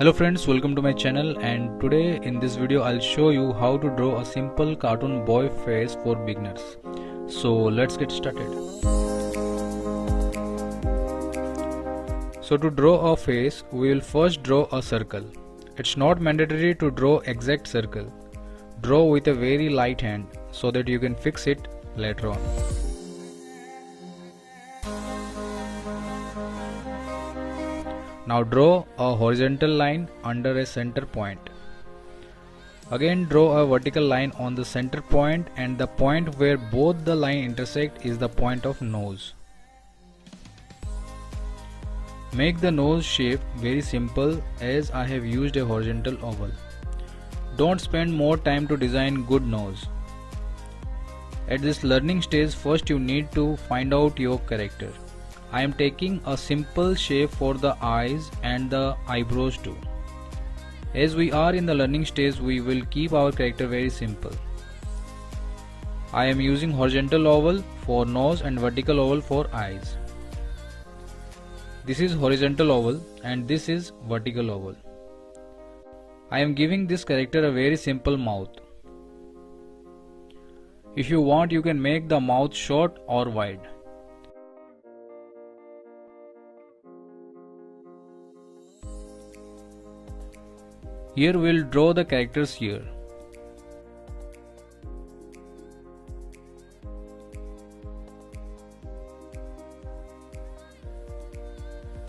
Hello friends, welcome to my channel, and today in this video I'll show you how to draw a simple cartoon boy face for beginners. So let's get started. So to draw a face, we will first draw a circle. It's not mandatory to draw exact circle. Draw with a very light hand so that you can fix it later on. Now draw a horizontal line under a center point. Again draw a vertical line on the center point, and the point where both the line intersect is the point of nose. Make the nose shape very simple, as I have used a horizontal oval. Don't spend more time to design good nose. At this learning stage, first you need to find out your character. I am taking a simple shape for the eyes and the eyebrows too. As we are in the learning stage, we will keep our character very simple. I am using horizontal oval for nose and vertical oval for eyes. This is horizontal oval and this is vertical oval. I am giving this character a very simple mouth. If you want, you can make the mouth short or wide. Here we will draw the character's ear.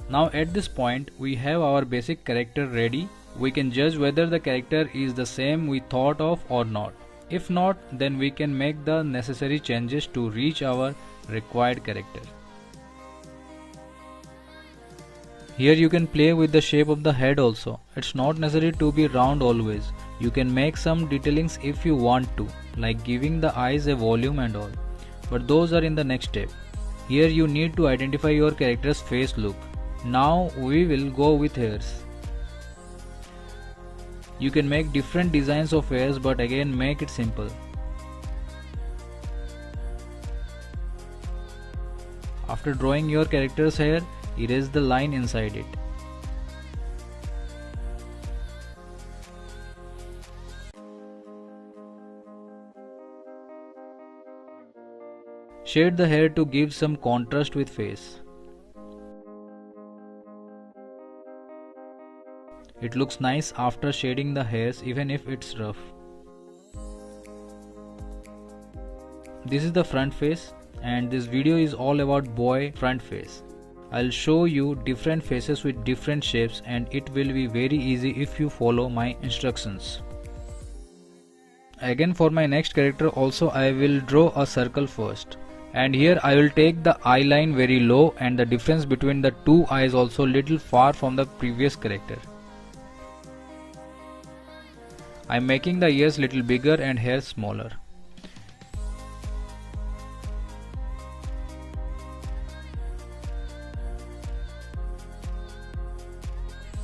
Now at this point we have our basic character ready. We can judge whether the character is the same we thought of or not. If not, then we can make the necessary changes to reach our required character. Here you can play with the shape of the head also. It's not necessary to be round always. You can make some detailings if you want to, like giving the eyes a volume and all. But those are in the next step. Here you need to identify your character's face look. Now we will go with hairs. You can make different designs of hairs, but again make it simple. After drawing your character's hair, erase the line inside it. Shade the hair to give some contrast with face. It looks nice after shading the hairs, even if it's rough. This is the front face, and this video is all about boy front face. I'll show you different faces with different shapes, and it will be very easy if you follow my instructions. Again, for my next character also I will draw a circle first, and here I will take the eye line very low and the difference between the two eyes also little far from the previous character. I am making the ears little bigger and hair smaller.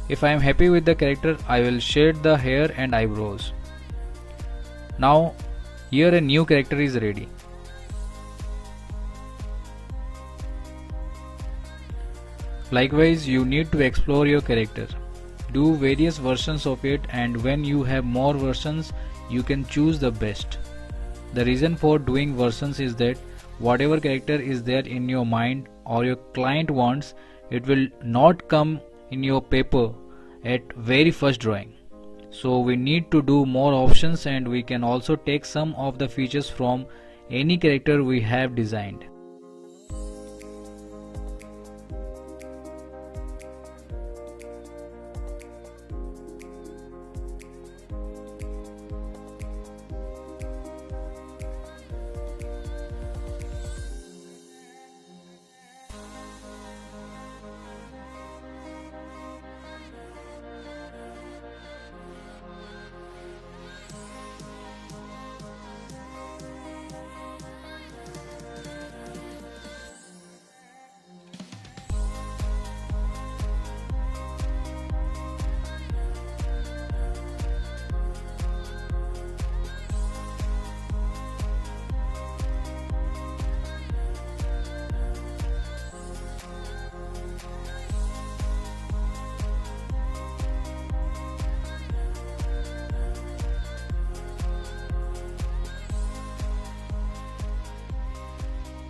If I am happy with the character, I will shade the hair and eyebrows. Now here a new character is ready. Likewise, you need to explore your character. Do various versions of it, and when you have more versions, you can choose the best. The reason for doing versions is that whatever character is there in your mind or your client wants, it will not come in your paper at very first drawing. So we need to do more options, and we can also take some of the features from any character we have designed.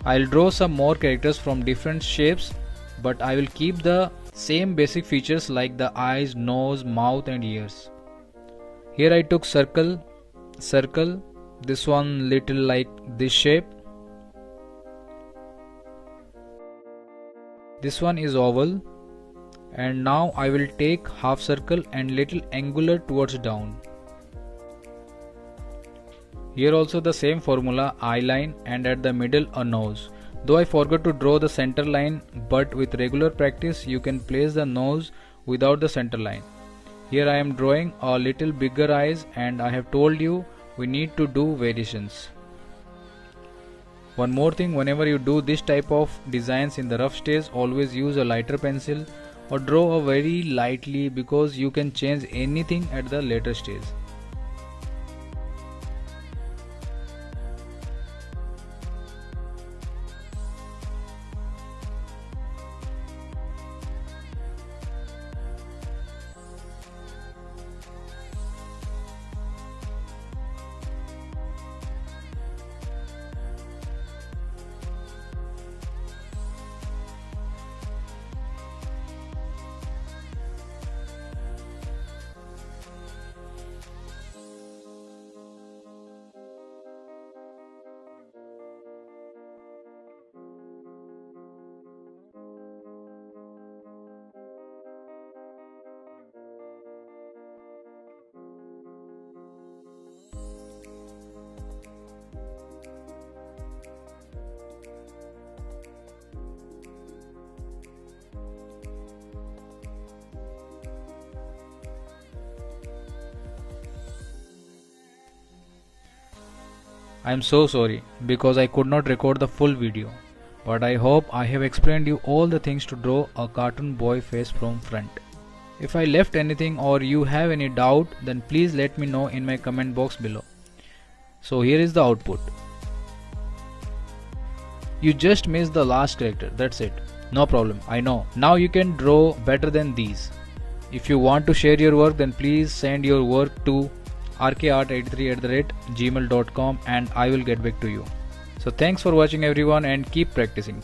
I'll draw some more characters from different shapes, but I will keep the same basic features like the eyes, nose, mouth and ears. Here I took circle, this one little like this shape. This one is oval. And now I will take half circle and little angular towards down. Here also the same formula, eye line and at the middle a nose. Though I forgot to draw the center line, but with regular practice you can place the nose without the center line. Here I am drawing a little bigger eyes, and I have told you we need to do variations. One more thing, whenever you do this type of designs in the rough stage, always use a lighter pencil or draw very lightly, because you can change anything at the later stage. I am so sorry because I could not record the full video, but I hope I have explained you all the things to draw a cartoon boy face from front. If I left anything or you have any doubt, then please let me know in my comment box below. So here is the output. You just missed the last character, that's it. No problem, I know. Now you can draw better than these. If you want to share your work, then please send your work to rkart83@gmail.com and I will get back to you. So thanks for watching everyone, and keep practicing.